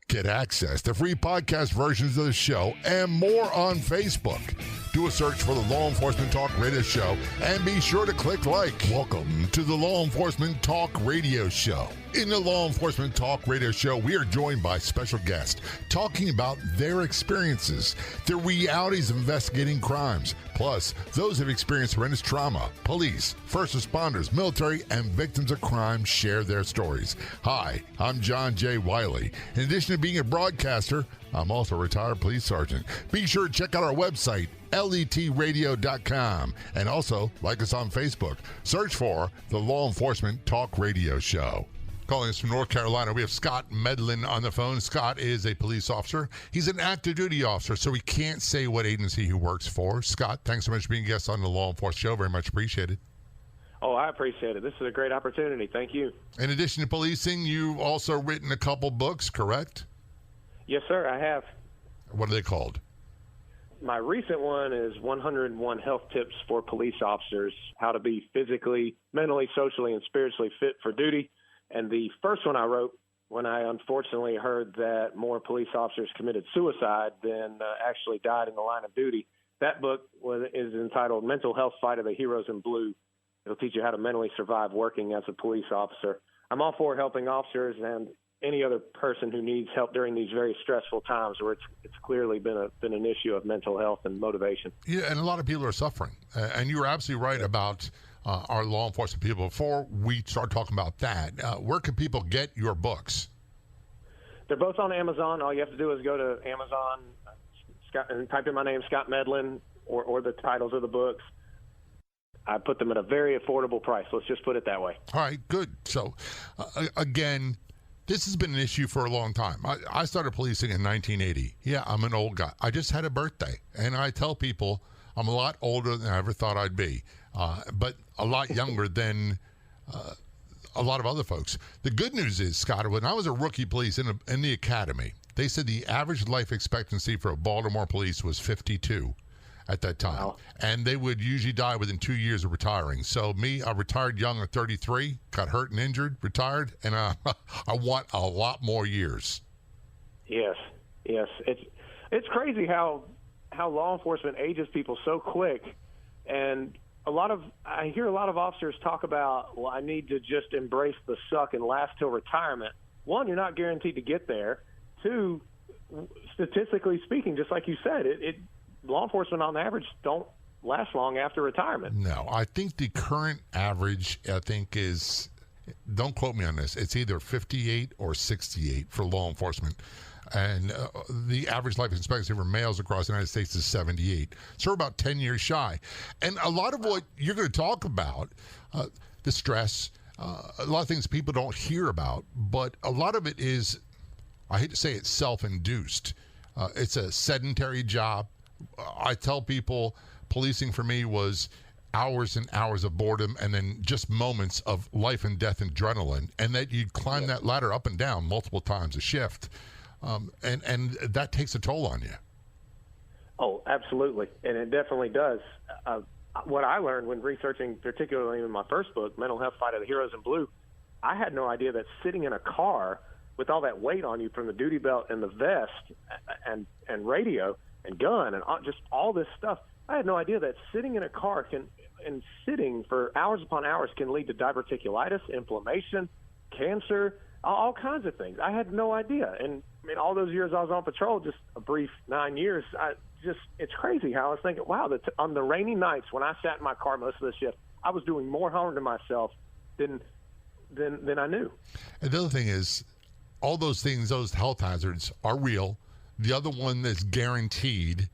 Get access to free podcast versions of the show and more on Facebook. Do a search for the Law Enforcement Talk Radio Show and be sure to click like. Welcome to the Law Enforcement Talk Radio Show. In the Law Enforcement Talk Radio Show, we are joined by special guests talking about their experiences, the realities of investigating crimes, plus those who have experienced horrendous trauma. Police, first responders, military, and victims of crime share their stories. Hi, I'm John J. Wiley. In addition to being a broadcaster, I'm also a retired police sergeant. Be sure to check out our website, letradio.com, and also like us on Facebook. Search for the Law Enforcement Talk Radio Show. Calling us from North Carolina, we have Scott Medlin on the phone. Scott is a police officer. He's an active duty officer, so we can't say what agency he works for. Scott, thanks so much for being a guest on the Law Enforcement Show. Very much appreciated. Oh, I appreciate it. This is a great opportunity. Thank you. In addition to policing, you've also written a couple books, correct? Yes, sir, I have. What are they called? My recent one is 101 Health Tips for Police Officers, how to be physically, mentally, socially, and spiritually fit for duty. And the first one I wrote when I unfortunately heard that more police officers committed suicide than actually died in the line of duty. That book is entitled Mental Health Fight of the Heroes in Blue. It'll teach you how to mentally survive working as a police officer. I'm all for helping officers and any other person who needs help during these very stressful times where it's clearly been an issue of mental health and motivation. Yeah, and a lot of people are suffering. And you were absolutely right about our law enforcement people. Before we start talking about that, where can people get your books? They're both on Amazon. All you have to do is go to Amazon and type in my name, Scott Medlin, or the titles of the books. I put them at a very affordable price. Let's just put it that way. All right, good. So, again, this has been an issue for a long time. I started policing in 1980. Yeah, I'm an old guy. I just had a birthday, and I tell people I'm a lot older than I ever thought I'd be, but a lot younger than a lot of other folks. The good news is, Scott, when I was a rookie police in the academy, they said the average life expectancy for a Baltimore police was 52 at that time. Wow. And they would usually die within 2 years of retiring. So I retired young at 33, got hurt and injured, retired, and I want a lot more years. Yes. It's crazy how law enforcement ages people so quick. And I hear a lot of officers talk about, well, I need to just embrace the suck and last till retirement. One, you're not guaranteed to get there. Two, statistically speaking, just like you said, law enforcement on average don't last long after retirement. No, I think the current average, is, don't quote me on this, it's either 58 or 68 for law enforcement. And the average life expectancy for males across the United States is 78. So we're about 10 years shy. And a lot of what you're going to talk about, the stress, a lot of things people don't hear about, but a lot of it is, I hate to say it, self-induced. It's a sedentary job. I tell people policing for me was hours and hours of boredom and then just moments of life and death adrenaline, and that you'd climb that ladder up and down multiple times a shift. And that takes a toll on you. Oh, absolutely. And it definitely does. What I learned when researching, particularly in my first book, Mental Health Fight of the Heroes in Blue, I had no idea that sitting in a car with all that weight on you from the duty belt and the vest and radio and gun and just all this stuff, I had no idea that sitting in a car and sitting for hours upon hours can lead to diverticulitis, inflammation, cancer, all kinds of things. I had no idea. And all those years I was on patrol, just a brief 9 years, it's crazy how I was thinking, wow, on the rainy nights when I sat in my car most of the shift, I was doing more harm to myself than I knew. And the other thing is, all those things, those health hazards are real. The other one that's guaranteed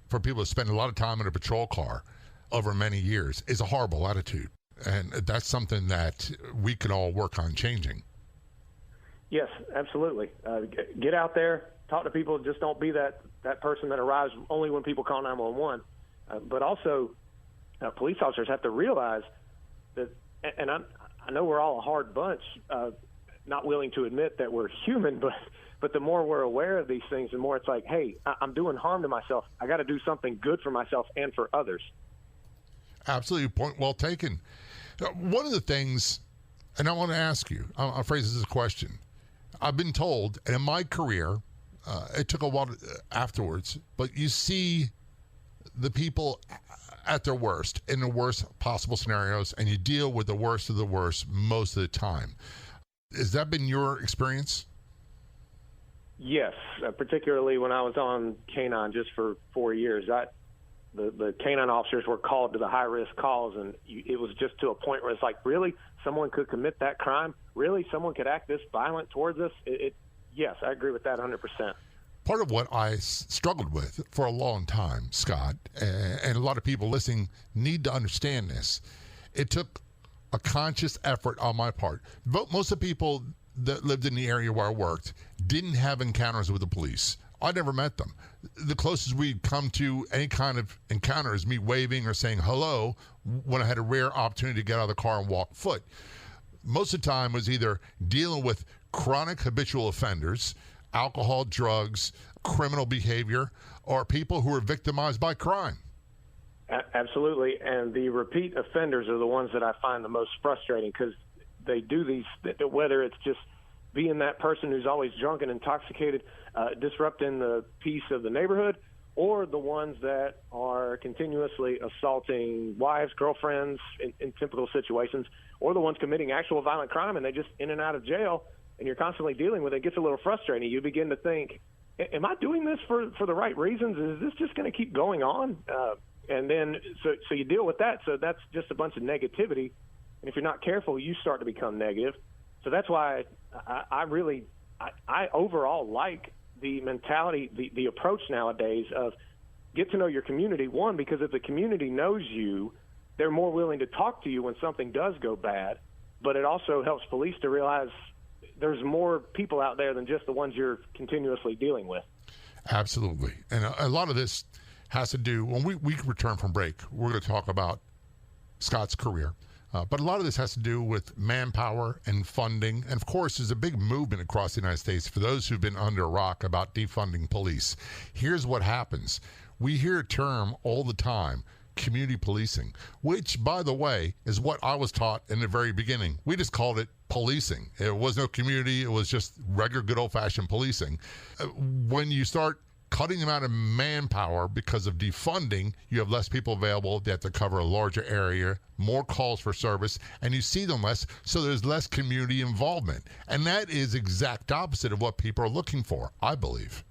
for people to spend a lot of time in a patrol car over many years is a horrible attitude. And that's something that we can all work on changing. Yes, absolutely. Get out there, talk to people. Just don't be that person that arrives only when people call 911. But also, police officers have to realize that, and I know we're all a hard bunch, not willing to admit that we're human, but the more we're aware of these things, the more it's like, hey, I'm doing harm to myself. I got to do something good for myself and for others. Absolutely. Point well taken. One of the things, and I want to ask you, I'll phrase this as a question. I've been told, and in my career, it took a while afterwards, but you see the people at their worst, in the worst possible scenarios, and you deal with the worst of the worst most of the time. Has that been your experience? Yes, particularly when I was on K-9 just for 4 years. The K-9 officers were called to the high-risk calls, and it was just to a point where it's like, really? Someone could commit that crime? Really? Someone could act this violent towards us? Yes, I agree with that 100%. Part of what I struggled with for a long time, Scott, and a lot of people listening need to understand this. It took a conscious effort on my part. Most of the people that lived in the area where I worked didn't have encounters with the police. I never met them. The closest we'd come to any kind of encounter is me waving or saying hello when I had a rare opportunity to get out of the car and walk foot. Most of the time was either dealing with chronic habitual offenders, alcohol, drugs, criminal behavior, or people who are victimized by crime. Absolutely, and the repeat offenders are the ones that I find the most frustrating because they do these, whether it's just being that person who's always drunk and intoxicated, disrupting the peace of the neighborhood, or the ones that are continuously assaulting wives, girlfriends in typical situations, or the ones committing actual violent crime and they just in and out of jail, and you're constantly dealing with it. It gets a little frustrating. You begin to think, am I doing this for the right reasons? Is this just going to keep going on? And then so you deal with that. So that's just a bunch of negativity. And if you're not careful, you start to become negative. So that's why I overall like the mentality, the approach nowadays of get to know your community. One, because if the community knows you, they're more willing to talk to you when something does go bad. But it also helps police to realize there's more people out there than just the ones you're continuously dealing with. Absolutely. And a lot of this has to do, when we return from break, we're going to talk about Scott's career. But a lot of this has to do with manpower and funding. And, of course, there's a big movement across the United States for those who've been under a rock about defunding police. Here's what happens. We hear a term all the time, community policing, which, by the way, is what I was taught in the very beginning. We just called it policing. It was no community. It was just regular, good old-fashioned policing. When you start cutting the amount of manpower because of defunding, you have less people available. They have to cover a larger area, more calls for service, and you see them less, so there's less community involvement. And that is exact opposite of what people are looking for, I believe.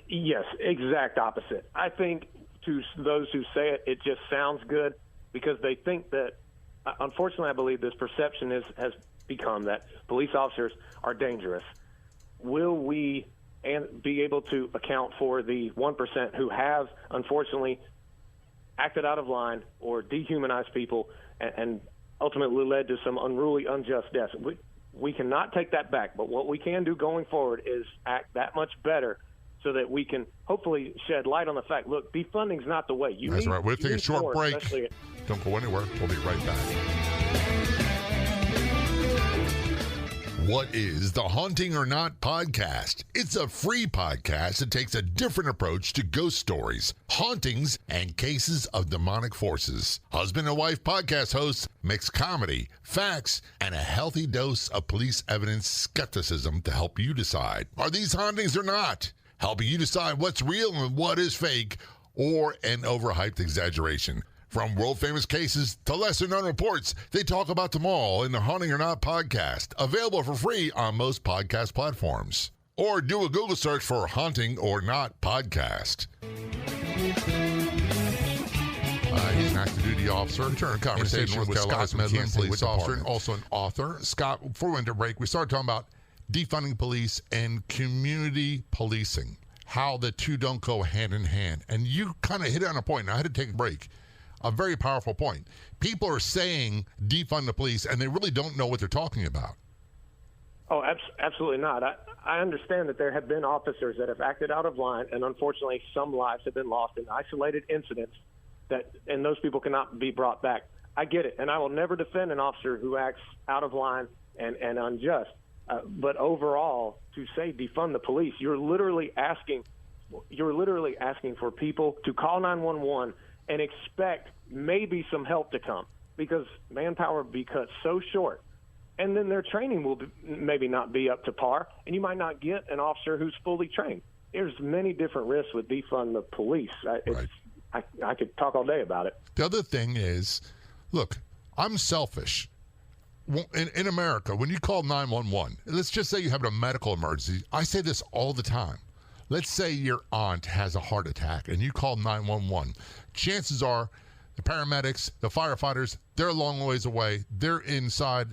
Yes, exact opposite. I think to those who say it, it just sounds good because they think that, unfortunately, I believe this perception has become that police officers are dangerous. Will we be able to account for the 1% who have, unfortunately, acted out of line or dehumanized people and ultimately led to some unruly, unjust deaths? We cannot take that back, but what we can do going forward is act that much better so that we can hopefully shed light on the fact, look, defunding's not the way. That's right. We'll take a short break. Don't go anywhere. We'll be right back. What is the Haunting or Not podcast? It's a free podcast that takes a different approach to ghost stories, hauntings, and cases of demonic forces. Husband and wife podcast hosts mix comedy, facts, and a healthy dose of police evidence skepticism to help you decide, are these hauntings or not? Helping you decide what's real and what is fake or an overhyped exaggeration. From world-famous cases to lesser-known reports, they talk about them all in the Haunting or Not podcast, available for free on most podcast platforms. Or do a Google search for Haunting or Not podcast. He's an active duty officer. Return conversation with Scott Medlin, police officer, and also an author. Scott, before we went to break, we started talking about defunding police and community policing, how the two don't go hand in hand. And you kind of hit it on a point. I had to take a break. A very powerful point. People are saying defund the police, and they really don't know what they're talking about. Oh, absolutely not. I understand that there have been officers that have acted out of line, and unfortunately some lives have been lost in isolated incidents, and those people cannot be brought back. I get it, and I will never defend an officer who acts out of line and unjust. But overall, to say defund the police, you're literally asking for people to call 911 and expect maybe some help to come, because manpower be cut so short and then their training will maybe not be up to par, and you might not get an officer who's fully trained. There's many different risks with defund the police. I could talk all day about it. The other thing is, look, I'm selfish. In America, when you call 911, let's just say you have a medical emergency. I say this all the time. Let's say your aunt has a heart attack and you call 911. Chances are the paramedics, the firefighters, they're a long ways away. They're inside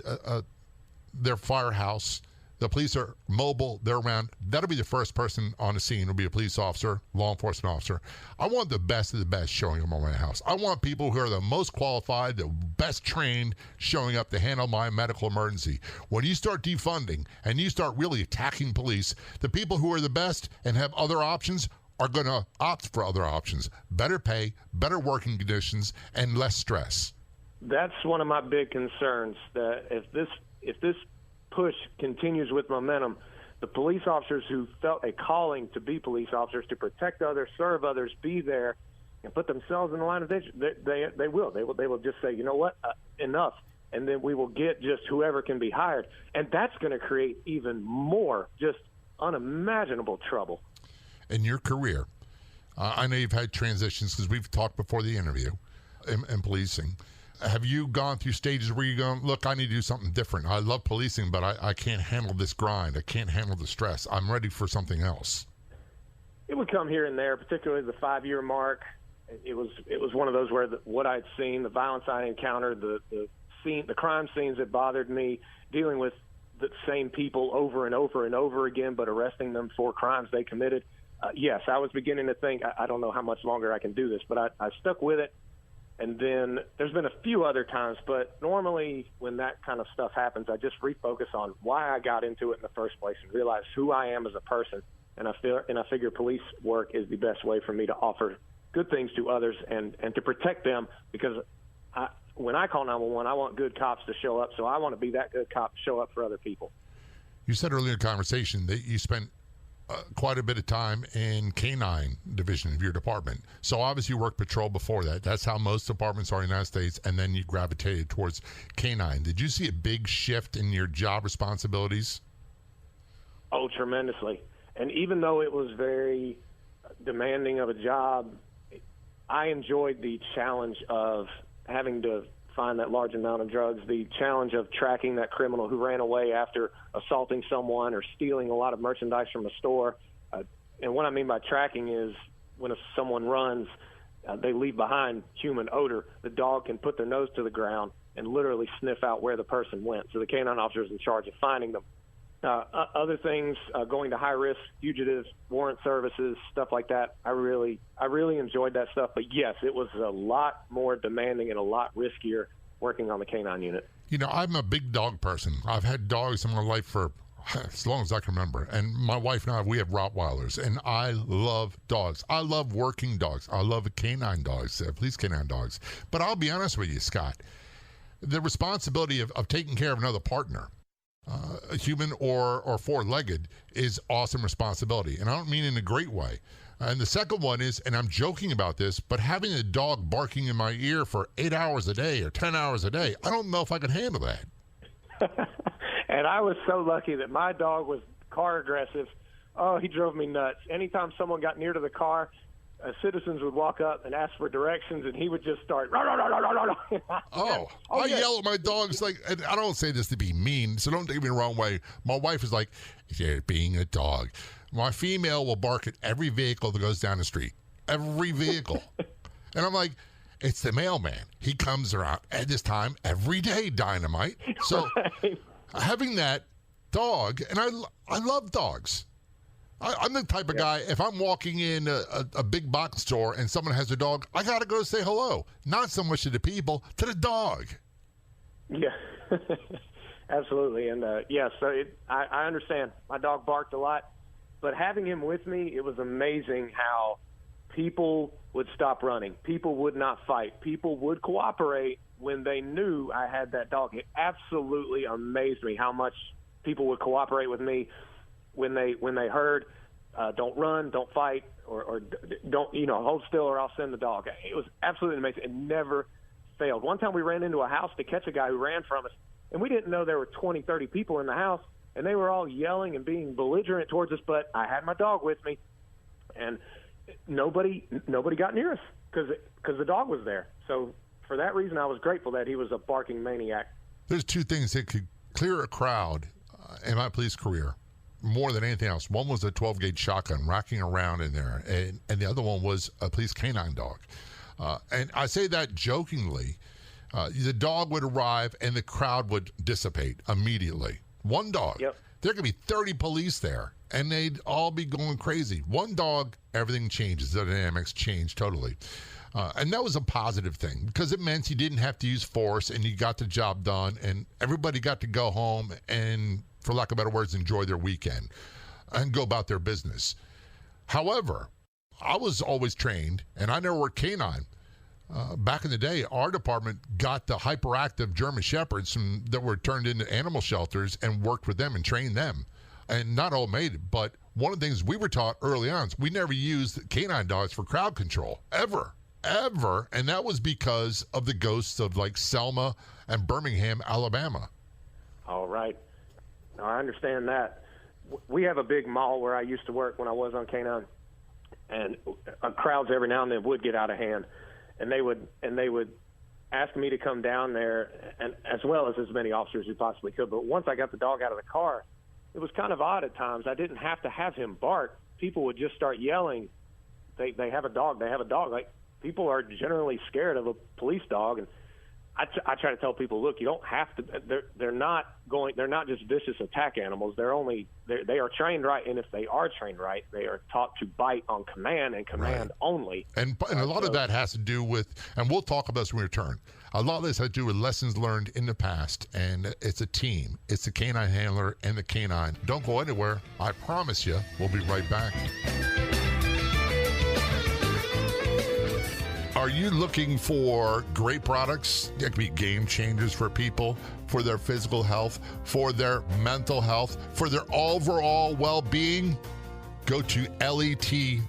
their firehouse. The police are mobile. They're around. That'll be the first person on the scene. Will be a police officer, law enforcement officer. I want the best of the best showing up on my house. I want people who are the most qualified, the best trained, showing up to handle my medical emergency. When you start defunding and you start really attacking police, the people who are the best and have other options are going to opt for other options. Better pay, better working conditions, and less stress. That's one of my big concerns, that if this push continues with momentum, the police officers who felt a calling to be police officers, to protect others, serve others, be there, and put themselves in the line of danger, they will just say, you know what, enough, and then we will get just whoever can be hired, and that's going to create even more just unimaginable trouble. In your career, I know you've had transitions because we've talked before the interview in policing. Have you gone through stages where you go, look, I need to do something different. I love policing, but I can't handle this grind. I can't handle the stress. I'm ready for something else. It would come here and there, particularly the 5-year mark. It was one of those where what I'd seen, the violence I encountered, the crime scenes that bothered me, dealing with the same people over and over and over again, but arresting them for crimes they committed. Yes, I was beginning to think, I don't know how much longer I can do this, but I stuck with it. And then there's been a few other times, but normally when that kind of stuff happens, I just refocus on why I got into it in the first place and realize who I am as a person. And I figure police work is the best way for me to offer good things to others and to protect them, because when I call 911, I want good cops to show up. So I want to be that good cop to show up for other people. You said earlier in the conversation that you spent quite a bit of time in K-9 division of your department. So obviously you worked patrol before that. That's how most departments are in the United States, and then you gravitated towards K-9. Did you see a big shift in your job responsibilities? Oh, tremendously. And even though it was very demanding of a job, I enjoyed the challenge of having to find that large amount of drugs, the challenge of tracking that criminal who ran away after assaulting someone or stealing a lot of merchandise from a store. And what I mean by tracking is when someone runs, they leave behind human odor. The dog can put their nose to the ground and literally sniff out where the person went. So the canine officer is in charge of finding them. Other things, going to high-risk fugitives, warrant services, stuff like that. I really enjoyed that stuff. But, yes, it was a lot more demanding and a lot riskier working on the canine unit. You know, I'm a big dog person. I've had dogs in my life for as long as I can remember. And my wife and I, we have Rottweilers, and I love dogs. I love working dogs. I love canine dogs, police canine dogs. But I'll be honest with you, Scott, the responsibility of taking care of another partner, a human or four-legged, is awesome responsibility. And I don't mean in a great way. And the second one is, and I'm joking about this, but having a dog barking in my ear for 8 hours a day or 10 hours a day, I don't know if I could handle that. And I was so lucky that my dog was car aggressive. Oh, he drove me nuts. Anytime someone got near to the car, citizens would walk up and ask for directions, and he would just start. Rah, rah, rah, rah, rah, rah. I yell at my dogs, like, and I don't say this to be mean, so don't take me the wrong way. My wife is like, "You're being a dog." My female will bark at every vehicle that goes down the street. Every vehicle. And I'm like, it's the mailman. He comes around at this time every day, Dynamite. So right. Having that dog, and I love dogs. I'm the type of guy, if I'm walking in a big box store and someone has a dog, I got to go say hello. Not so much to the people, to the dog. Yeah, absolutely. And, so I understand. My dog barked a lot. But having him with me, it was amazing how people would stop running. People would not fight. People would cooperate when they knew I had that dog. It absolutely amazed me how much people would cooperate with me when they heard, don't run, don't fight, or don't, hold still or I'll send the dog. It was absolutely amazing. It never failed. One time we ran into a house to catch a guy who ran from us, and we didn't know there were 20, 30 people in the house, and they were all yelling and being belligerent towards us, but I had my dog with me, and nobody got near us because the dog was there. So for that reason, I was grateful that he was a barking maniac. There's two things that could clear a crowd in my police career more than anything else. One was a 12-gauge shotgun racking around in there, and the other one was a police canine dog. And I say that jokingly. The dog would arrive, and the crowd would dissipate immediately. One dog. Yep. There could be 30 police there, and they'd all be going crazy. One dog, everything changes. The dynamics change totally. And that was a positive thing because it meant you didn't have to use force, and you got the job done, and everybody got to go home and, for lack of better words, enjoy their weekend and go about their business. However, I was always trained, and I never worked canine. Back in the day, our department got the hyperactive German Shepherds that were turned into animal shelters and worked with them and trained them. And not all made it, but one of the things we were taught early on is we never used canine dogs for crowd control, ever. And that was because of the ghosts of like Selma and Birmingham, Alabama. All right. Now, I understand that. We have a big mall where I used to work when I was on canine, and crowds every now and then would get out of hand. And they would ask me to come down there, and as well as many officers who possibly could. But once I got the dog out of the car, it was kind of odd at times. I didn't have to have him bark. People would just start yelling, they have a dog, they have a dog. Like, people are generally scared of a police dog. And I try to tell people, look, you don't have to. They're not just vicious attack animals. They are trained right, and if they are trained right, they are taught to bite on command and command right. only. And a lot of that has to do with, and we'll talk about this when we return. A lot of this has to do with lessons learned in the past, and it's a team. It's the canine handler and the canine. Don't go anywhere. I promise you. We'll be right back. Are you looking for great products that could be game changers for people, for their physical health, for their mental health, for their overall well-being? Go to letpops.com.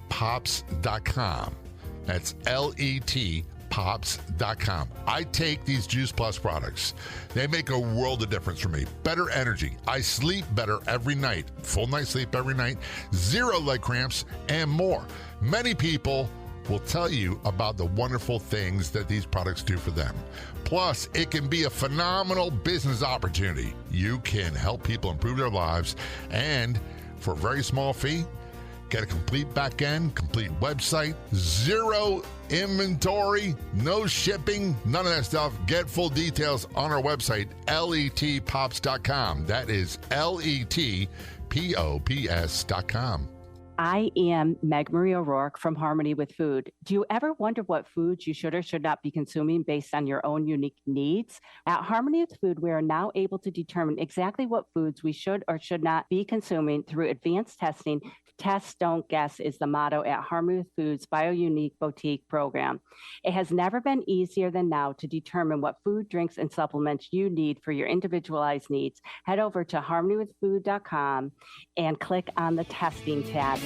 That's letpops.com. I take these Juice Plus products. They make a world of difference for me. Better energy. I sleep better every night. Full night sleep every night. 0 leg cramps and more. Many people will tell you about the wonderful things that these products do for them. Plus, it can be a phenomenal business opportunity. You can help people improve their lives, and for a very small fee, get a complete back end, complete website, 0 inventory, no shipping, none of that stuff. Get full details on our website, letpops.com. That is letpops.com. I am Meg Marie O'Rourke from Harmony with Food. Do you ever wonder what foods you should or should not be consuming based on your own unique needs? At Harmony with Food, we are now able to determine exactly what foods we should or should not be consuming through advanced testing. Test, don't guess is the motto at Harmony with Food's BioUnique Boutique program. It has never been easier than now to determine what food, drinks, and supplements you need for your individualized needs. Head over to harmonywithfood.com and click on the testing tab.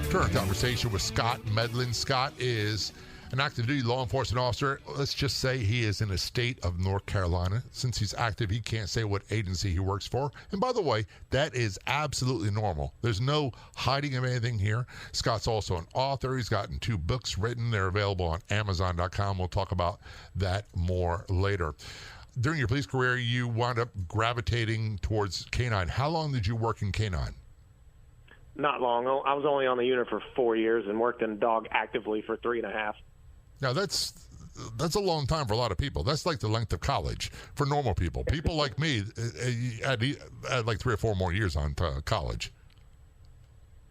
Current conversation with Scott Medlin. Scott is an active duty law enforcement officer. Let's just say he is in the state of North Carolina. Since he's active, he can't say what agency he works for. And by the way, that is absolutely normal. There's no hiding of anything here. Scott's also an author. He's gotten 2 books written. They're available on Amazon.com. We'll talk about that more later. During your police career, you wound up gravitating towards canine. How long did you work in canine? Not long. I was only on the unit for 4 years and worked in dog actively for 3.5. Now, that's a long time for a lot of people. That's like the length of college for normal people. People like me had like 3 or 4 more years on college.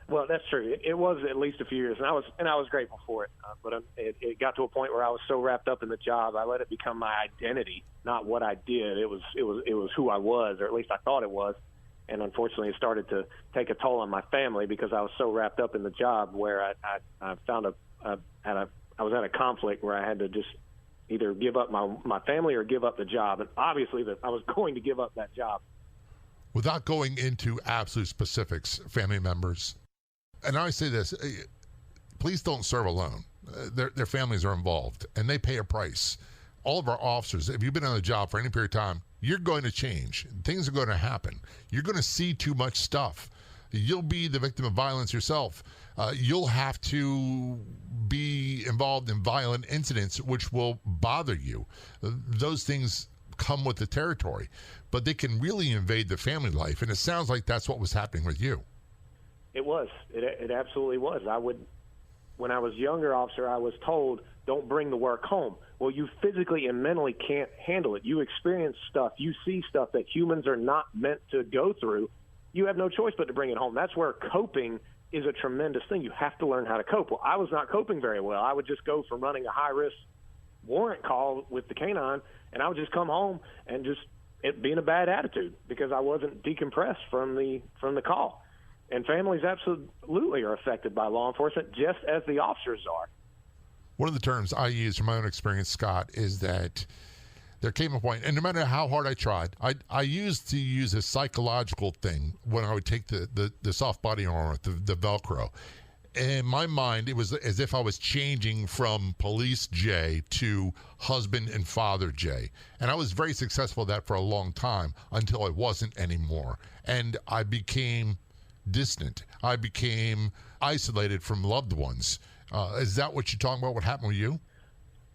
Well, that's true. It was at least a few years, and I was grateful for it. But it got to a point where I was so wrapped up in the job, I let it become my identity, not what I did. It was who I was, or at least I thought it was. And unfortunately, it started to take a toll on my family because I was so wrapped up in the job where I found I was at a conflict where I had to just either give up my family or give up the job. And obviously I was going to give up that job. Without going into absolute specifics, family members, and I always say this, police don't serve alone. Their families are involved, and they pay a price. all of our officers, if you've been on the job for any period of time, you're going to change. Things are going to happen. You're going to see too much stuff. You'll be the victim of violence yourself. You'll have to be involved in violent incidents which will bother you. Those things come with the territory, but they can really invade the family life, and it sounds like that's what was happening with you. It was. It absolutely was. When I was younger officer, I was told, don't bring the work home. Well, you physically and mentally can't handle it. You experience stuff. You see stuff that humans are not meant to go through. You have no choice but to bring it home. That's where coping is a tremendous thing. You have to learn how to cope. Well, I was not coping very well. I would just go from running a high-risk warrant call with the canine, and I would just come home and just it be in a bad attitude because I wasn't decompressed from the call. And families absolutely are affected by law enforcement, just as the officers are. One of the terms I use from my own experience, Scott, is that there came a point, and no matter how hard I tried, I used to use a psychological thing when I would take the soft body armor, the Velcro. In my mind, it was as if I was changing from police Jay to husband and father Jay. And I was very successful at that for a long time until I wasn't anymore. And I became distant. I became isolated from loved ones. Is that what you're talking about, what happened with you?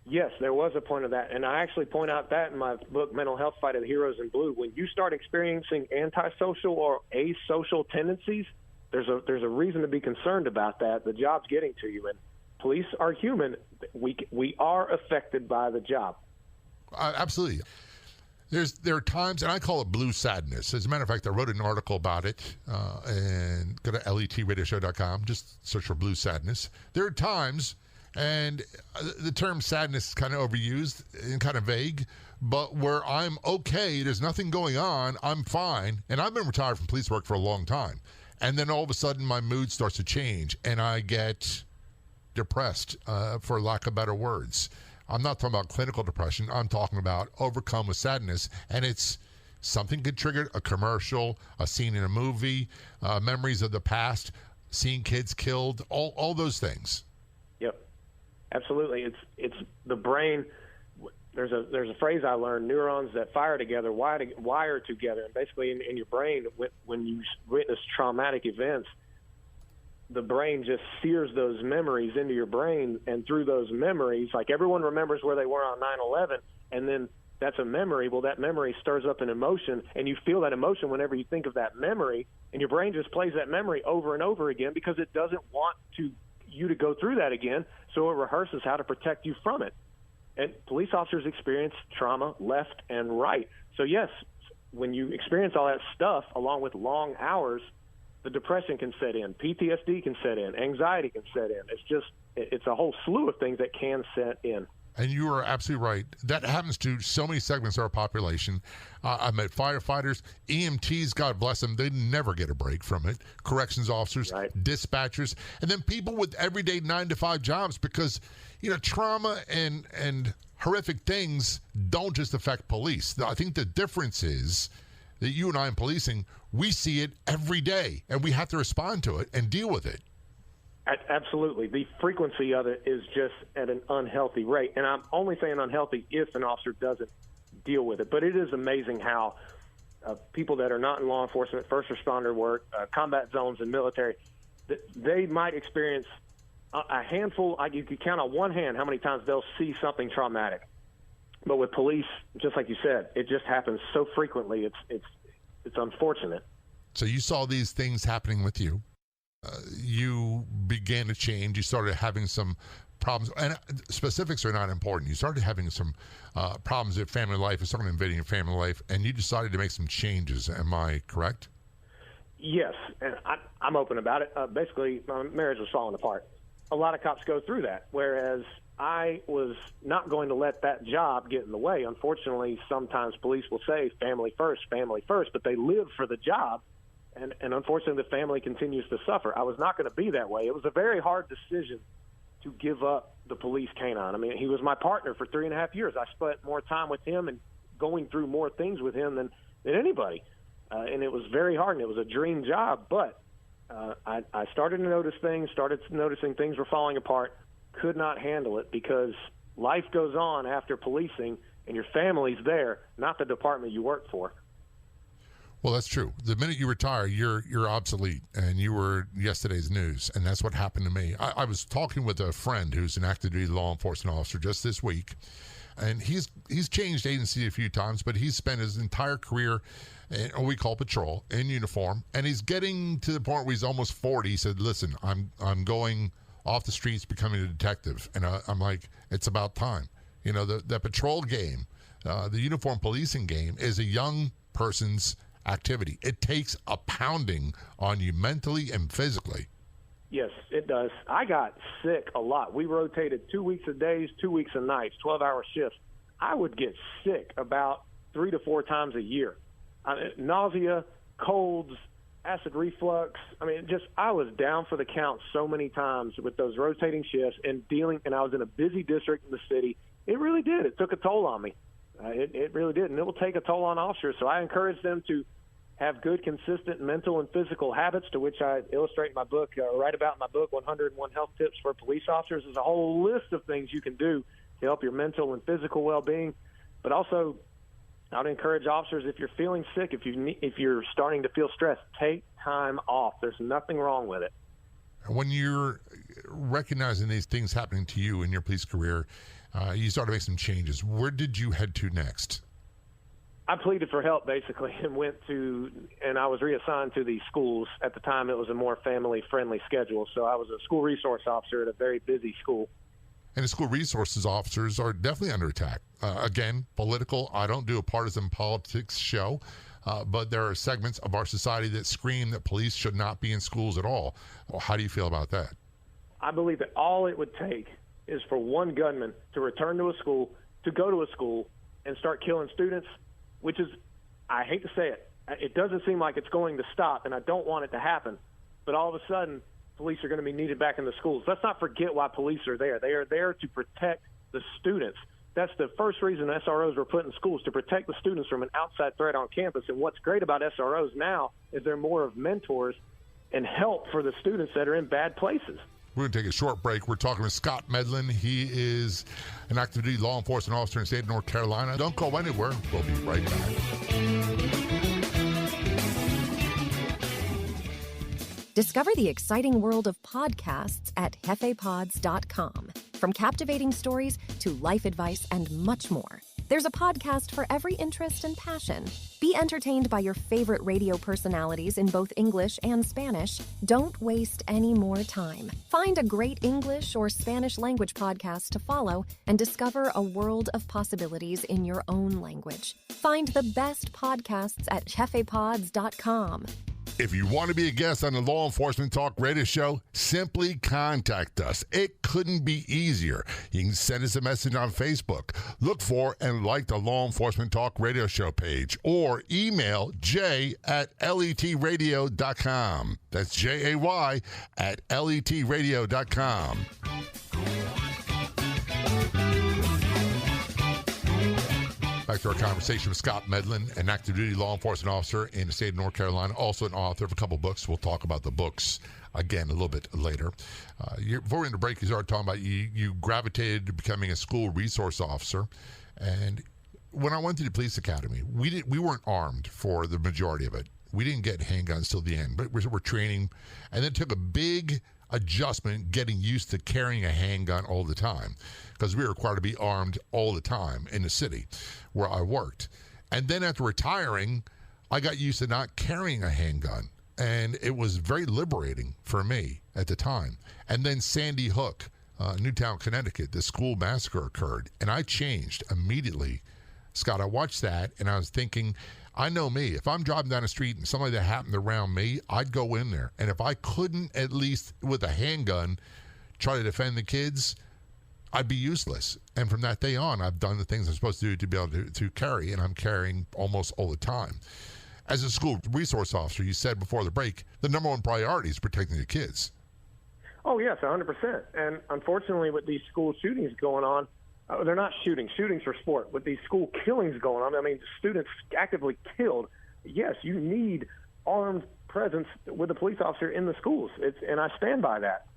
Yes, there was a point of that. And I actually point out that in my book, Mental Health Fight of the Heroes in Blue. When you start experiencing antisocial or asocial tendencies, there's a reason to be concerned about that. The job's getting to you. And police are human. We are affected by the job. Absolutely. There are times, and I call it blue sadness. As a matter of fact, I wrote an article about it, and go to letradioshow.com. Just search for blue sadness. There are times, and the term sadness is kind of overused and kind of vague, but where I'm okay, there's nothing going on, I'm fine, and I've been retired from police work for a long time. And then all of a sudden, my mood starts to change, and I get depressed, for lack of better words. I'm not talking about clinical depression. I'm talking about overcome with sadness. And it's something could trigger a commercial, a scene in a movie, memories of the past, seeing kids killed, all those things. Yep, absolutely. It's the brain. There's a phrase I learned: neurons that fire together wire together. And basically, in your brain, when you witness traumatic events, the brain just sears those memories into your brain, and through those memories, like everyone remembers where they were on 9/11, and then that's a memory. Well, that memory stirs up an emotion, and you feel that emotion whenever you think of that memory, and your brain just plays that memory over and over again because it doesn't want you to go through that again, so it rehearses how to protect you from it. And police officers experience trauma left and right. So yes, when you experience all that stuff along with long hours, the depression can set in, PTSD can set in, anxiety can set in. It's a whole slew of things that can set in. And you are absolutely right. That happens to so many segments of our population. I met firefighters, EMTs, God bless them, they never get a break from it. Corrections officers, right. Dispatchers, and then people with everyday 9-to-5 jobs because, trauma and horrific things don't just affect police. I think the difference is that you and I in policing, we see it every day, and we have to respond to it and deal with it. Absolutely. The frequency of it is just at an unhealthy rate. And I'm only saying unhealthy if an officer doesn't deal with it. But it is amazing how people that are not in law enforcement, first responder work, combat zones and military, they might experience a handful. You could count on one hand how many times they'll see something traumatic. But with police, just like you said, it just happens so frequently. It's unfortunate. So you saw these things happening with you. You began to change. You started having some problems, and specifics are not important. You started having some problems with family life, or something invading your family life, and you decided to make some changes. Am I correct? Yes, and I'm open about it. Basically, my marriage was falling apart. A lot of cops go through that, whereas I was not going to let that job get in the way. Unfortunately, sometimes police will say family first, but they live for the job. And unfortunately, the family continues to suffer. I was not going to be that way. It was a very hard decision to give up the police canine. I mean, he was my partner for 3.5 years. I spent more time with him and going through more things with him than anybody. And it was very hard, and it was a dream job. But I started to notice things, started noticing things were falling apart, could not handle it because life goes on after policing, and your family's there, not the department you work for. Well, that's true. The minute you retire, you're obsolete, and you were yesterday's news, and that's what happened to me. I was talking with a friend who's an active duty law enforcement officer just this week, and he's changed agency a few times, but he's spent his entire career in what we call patrol, in uniform, and he's getting to the point where he's almost 40. He said, "Listen, I'm going off the streets, becoming a detective," and I'm like, "It's about time." You know, the patrol game, the uniform policing game, is a young person's activity. It takes a pounding on you mentally and physically. Yes, it does. I got sick a lot. We rotated 2 weeks of days, 2 weeks of nights, 12-hour shifts. I would get sick about 3 to 4 times a year. Nausea, colds, acid reflux. I was down for the count so many times with those rotating shifts and I was in a busy district in the city. It really did. It took a toll on me. It really did, and it will take a toll on officers. So I encourage them to have good, consistent mental and physical habits, to which I illustrate in my book, write about in my book, 101 Health Tips for Police Officers. There's a whole list of things you can do to help your mental and physical well-being. But also, I would encourage officers, if you're feeling sick, if you're starting to feel stressed, take time off. There's nothing wrong with it. When you're recognizing these things happening to you in your police career, you started to make some changes. Where did you head to next? I pleaded for help, basically, and I was reassigned to the schools. At the time, it was a more family-friendly schedule, so I was a school resource officer at a very busy school. And the school resources officers are definitely under attack. Again, political. I don't do a partisan politics show, but there are segments of our society that scream that police should not be in schools at all. Well, how do you feel about that? I believe that all it would take is for one gunman to return to a school, to go to a school, and start killing students, which is, I hate to say it, it doesn't seem like it's going to stop, and I don't want it to happen. But all of a sudden, police are going to be needed back in the schools. Let's not forget why police are there. They are there to protect the students. That's the first reason SROs were put in schools, to protect the students from an outside threat on campus. And what's great about SROs now is they're more of mentors and help for the students that are in bad places. We're going to take a short break. We're talking with Scott Medlin. He is an active duty law enforcement officer in the state of North Carolina. Don't go anywhere. We'll be right back. Discover the exciting world of podcasts at jefepods.com. From captivating stories to life advice and much more. There's a podcast for every interest and passion. Be entertained by your favorite radio personalities in both English and Spanish. Don't waste any more time. Find a great English or Spanish language podcast to follow and discover a world of possibilities in your own language. Find the best podcasts at jefepods.com. If you want to be a guest on the Law Enforcement Talk radio show, simply contact us. It couldn't be easier. You can send us a message on Facebook. Look for and like the Law Enforcement Talk radio show page, or email jay@letradio.com. That's JAY@letradio.com. Back to our conversation with Scott Medlin, an active duty law enforcement officer in the state of North Carolina, also an author of a couple books. We'll talk about the books again a little bit later. Before we end the break, you started talking about you gravitated to becoming a school resource officer. And when I went to the police academy, we weren't armed for the majority of it. We didn't get handguns till the end, but we're training, and it took a big adjustment getting used to carrying a handgun all the time, because we were required to be armed all the time in the city where I worked. And then after retiring, I got used to not carrying a handgun, and it was very liberating for me at the time. And then Sandy Hook, Newtown, Connecticut, the school massacre occurred, and I changed immediately. Scott, I watched that, and I was thinking, I know me. If I'm driving down the street and somebody that happened around me, I'd go in there. And if I couldn't, at least with a handgun, try to defend the kids, I'd be useless. And from that day on, I've done the things I'm supposed to do to be able to carry, and I'm carrying almost all the time. As a school resource officer, you said before the break, the number one priority is protecting the kids. Oh, yes, 100%. And unfortunately, with these school shootings going on, they're not shootings for sport. With these school killings going on, I mean, students actively killed. Yes, you need armed presence with a police officer in the schools, and I stand by that.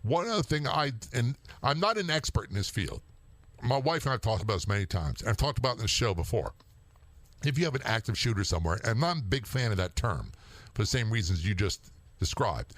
One other thing, I'm not an expert in this field, my wife and I have talked about this many times, and I've talked about it in the show before. If you have an active shooter somewhere, and I'm not a big fan of that term for the same reasons you just described,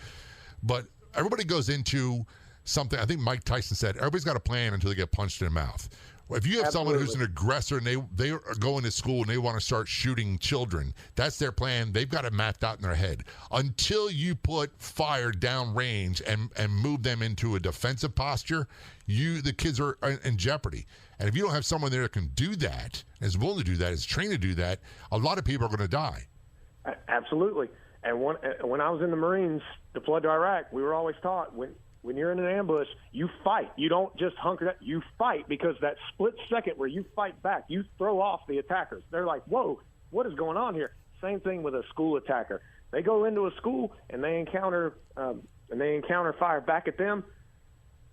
but everybody goes into something. I think Mike Tyson said, everybody's got a plan until they get punched in the mouth. If you have someone who's an aggressor and they are going to school and they want to start shooting children, that's their plan. They've got it mapped out in their head. Until you put fire down range and move them into a defensive posture, the kids are in jeopardy. And if you don't have someone there that can do that, is willing to do that, is trained to do that, a lot of people are going to die. Absolutely. And when I was in the Marines deployed to Iraq, we were always taught when you're in an ambush, you fight. You don't just hunker down. You fight, because that split second where you fight back, you throw off the attackers. They're like, whoa, what is going on here? Same thing with a school attacker. They go into a school and they encounter fire back at them.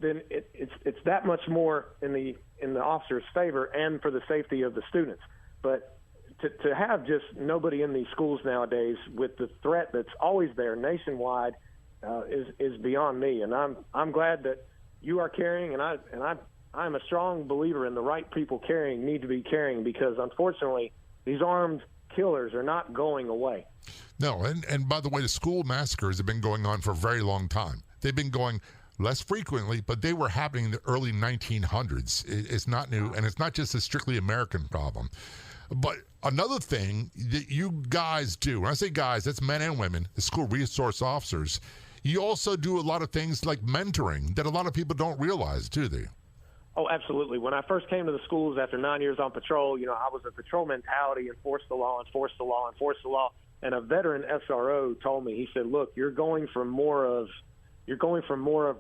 Then it's that much more in the officer's favor and for the safety of the students. But to have just nobody in these schools nowadays with the threat that's always there nationwide is beyond me, and I'm glad that you are carrying, and I'm a strong believer in the right people carrying need to be carrying, because unfortunately these armed killers are not going away. No, and by the way, the school massacres have been going on for a very long time. They've been going less frequently, but they were happening in the early 1900s. It's not new, and it's not just a strictly American problem. But another thing that you guys do, when I say guys, that's men and women, the school resource officers, you also do a lot of things like mentoring that a lot of people don't realize, do they? Oh, absolutely. When I first came to the schools after 9 years on patrol, I was a patrol mentality, enforce the law, enforce the law, enforce the law. And a veteran SRO told me, he said, look, you're going from more of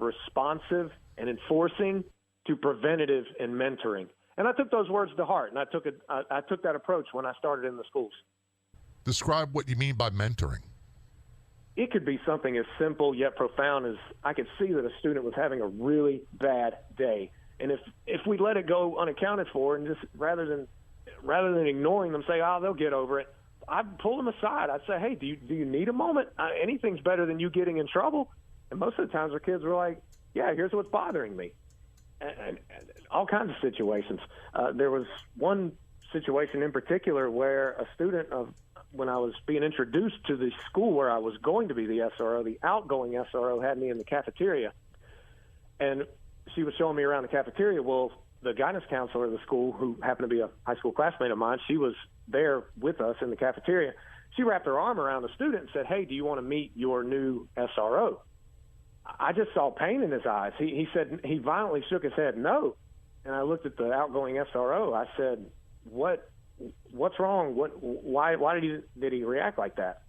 responsive and enforcing to preventative and mentoring. And I took those words to heart, and I took that approach when I started in the schools. Describe what you mean by mentoring. It could be something as simple yet profound as I could see that a student was having a really bad day. And if we let it go unaccounted for, and just rather than ignoring them, say, oh, they'll get over it, I'd pull them aside. I'd say, hey, do you need a moment? Anything's better than you getting in trouble. And most of the times our kids were like, yeah, here's what's bothering me. And all kinds of situations. There was one situation in particular where a student when I was being introduced to the school where I was going to be the SRO, the outgoing SRO had me in the cafeteria. And she was showing me around the cafeteria. Well, the guidance counselor of the school, who happened to be a high school classmate of mine, she was there with us in the cafeteria. She wrapped her arm around the student and said, hey, do you want to meet your new SRO? I just saw pain in his eyes. He said, he violently shook his head, no. And I looked at the outgoing SRO. I said, what's wrong? Why did he react like that?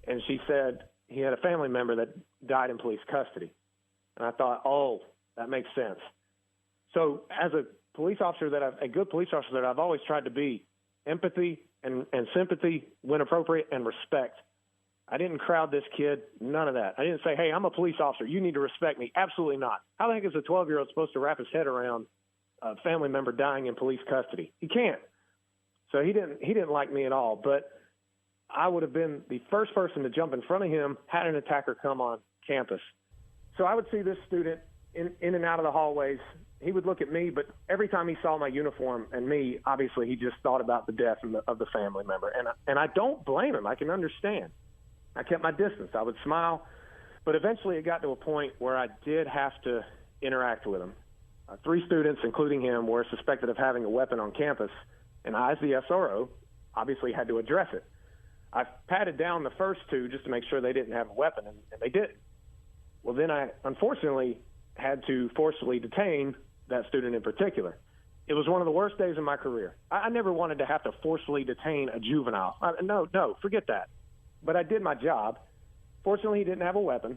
And she said he had a family member that died in police custody. And I thought, oh, that makes sense. So as a police officer a good police officer that I've always tried to be, empathy and sympathy when appropriate, and respect. I didn't crowd this kid, none of that. I didn't say, hey, I'm a police officer, you need to respect me. Absolutely not. How the heck is a 12-year-old supposed to wrap his head around a family member dying in police custody? He can't. So he didn't like me at all. But I would have been the first person to jump in front of him had an attacker come on campus. So I would see this student in and out of the hallways. He would look at me, but every time he saw my uniform and me, obviously he just thought about the death of the family member. And I don't blame him. I can understand. I kept my distance. I would smile. But eventually it got to a point where I did have to interact with him. 3 students, including him, were suspected of having a weapon on campus, and I, as the SRO, obviously had to address it. I patted down the first 2 just to make sure they didn't have a weapon, and they did. Well, then I, unfortunately, had to forcibly detain that student in particular. It was one of the worst days of my career. I never wanted to have to forcibly detain a juvenile. No, forget that. But I did my job. Fortunately, he didn't have a weapon,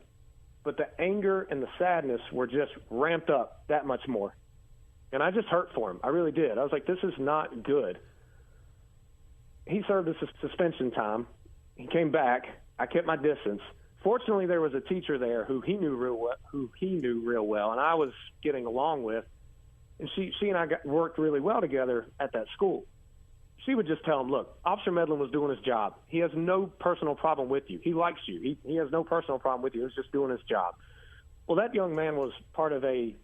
but the anger and the sadness were just ramped up that much more. And I just hurt for him. I really did. I was like, this is not good. He served his suspension time. He came back. I kept my distance. Fortunately, there was a teacher there who he knew real well, and I was getting along with. And she and I worked really well together at that school. She would just tell him, look, Officer Medlin was doing his job. He has no personal problem with you. He likes you. He has no personal problem with you. He was just doing his job. Well, that young man was part of a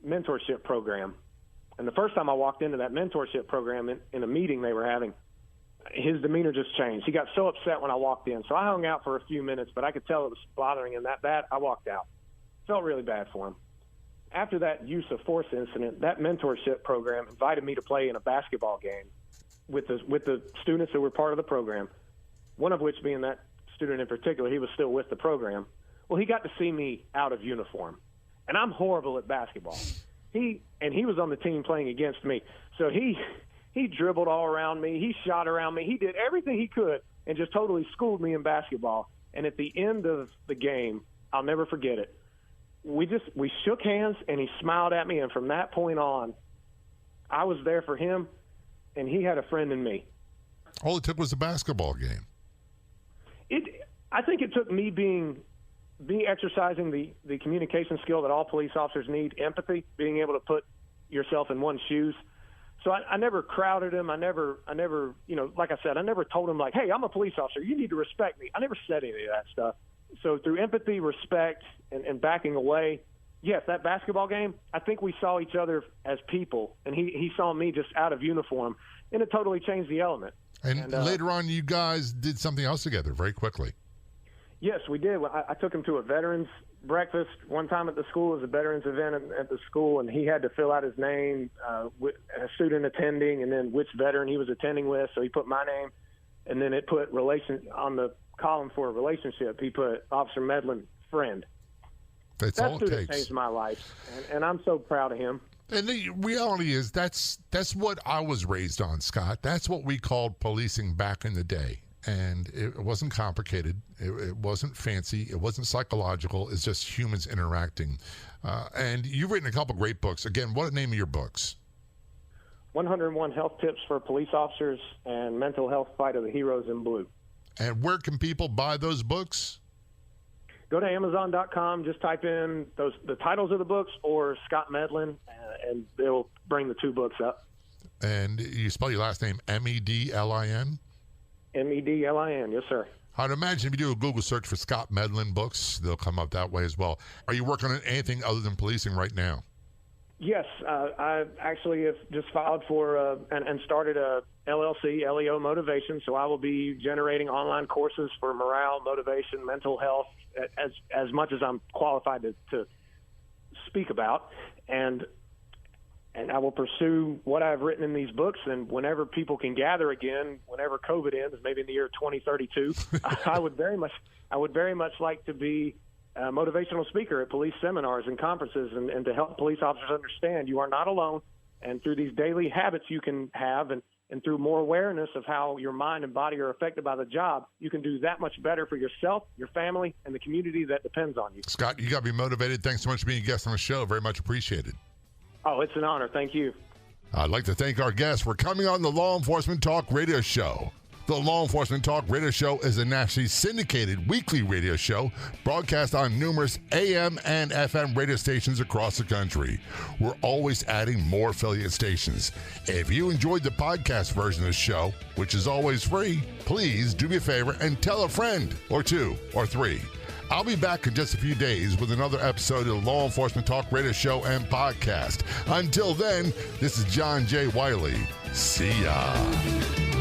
mentorship program And the first time I walked into that mentorship program in a meeting they were having, his demeanor just changed. He got so upset when I walked in. So I hung out for a few minutes, but I could tell it was bothering him that bad. I walked out. Felt really bad for him. After that use of force incident, that mentorship program invited me to play in a basketball game with the students that were part of the program, one of which being that student in particular, he was still with the program. Well, he got to see me out of uniform, and I'm horrible at basketball. He was on the team playing against me, so he dribbled all around me. He shot around me. He did everything he could and just totally schooled me in basketball. And at the end of the game, I'll never forget it. We shook hands, and he smiled at me, and from that point on, I was there for him, and he had a friend in me. All it took was a basketball game. I think it took me exercising the communication skill that all police officers need, empathy, being able to put yourself in one's shoes. So I never crowded him. I never, like I said, I never told him like, hey, I'm a police officer. You need to respect me. I never said any of that stuff. So through empathy, respect, and backing away, yes, that basketball game, I think we saw each other as people, and he saw me just out of uniform, and it totally changed the element. And later on, you guys did something else together very quickly. Yes, we did. I took him to a veterans breakfast one time at the school. It was a veterans event at the school, and he had to fill out his name, with a student attending, and then which veteran he was attending with. So he put my name, and then it put on the column for a relationship. He put Officer Medlin, friend. That's all it takes. Changed my life, and I'm so proud of him. And the reality is that's what I was raised on, Scott. That's what we called policing back in the day. And it wasn't complicated. It wasn't fancy. It wasn't psychological. It's just humans interacting. And you've written a couple great books. Again, what are the name of your books? 101 Health Tips for Police Officers and Mental Health Fight of the Heroes in Blue. And where can people buy those books? Go to Amazon.com. Just type in the titles of the books or Scott Medlin, and they'll bring the two books up. And you spell your last name Medlin? Medlin, yes, sir. I'd imagine if you do a Google search for Scott Medlin books, they'll come up that way as well. Are you working on anything other than policing right now? Yes, I actually have just filed for and started a LLC, LEO Motivation, so I will be generating online courses for morale, motivation, mental health, as much as I'm qualified to speak about, and I will pursue what I've written in these books, and whenever people can gather again, whenever COVID ends, maybe in the year 2032, I would very much like to be a motivational speaker at police seminars and conferences, and to help police officers understand you are not alone, and through these daily habits you can have, and through more awareness of how your mind and body are affected by the job, you can do that much better for yourself, your family, and the community that depends on you. Scott, you got to be motivated. Thanks so much for being a guest on the show. Very much appreciated. Oh, it's an honor. Thank you. I'd like to thank our guests for coming on the Law Enforcement Talk Radio Show. The Law Enforcement Talk Radio Show is a nationally syndicated weekly radio show broadcast on numerous AM and FM radio stations across the country. We're always adding more affiliate stations. If you enjoyed the podcast version of the show, which is always free, please do me a favor and tell a friend or two or three. I'll be back in just a few days with another episode of the Law Enforcement Talk Radio Show and Podcast. Until then, this is John J. Wiley. See ya.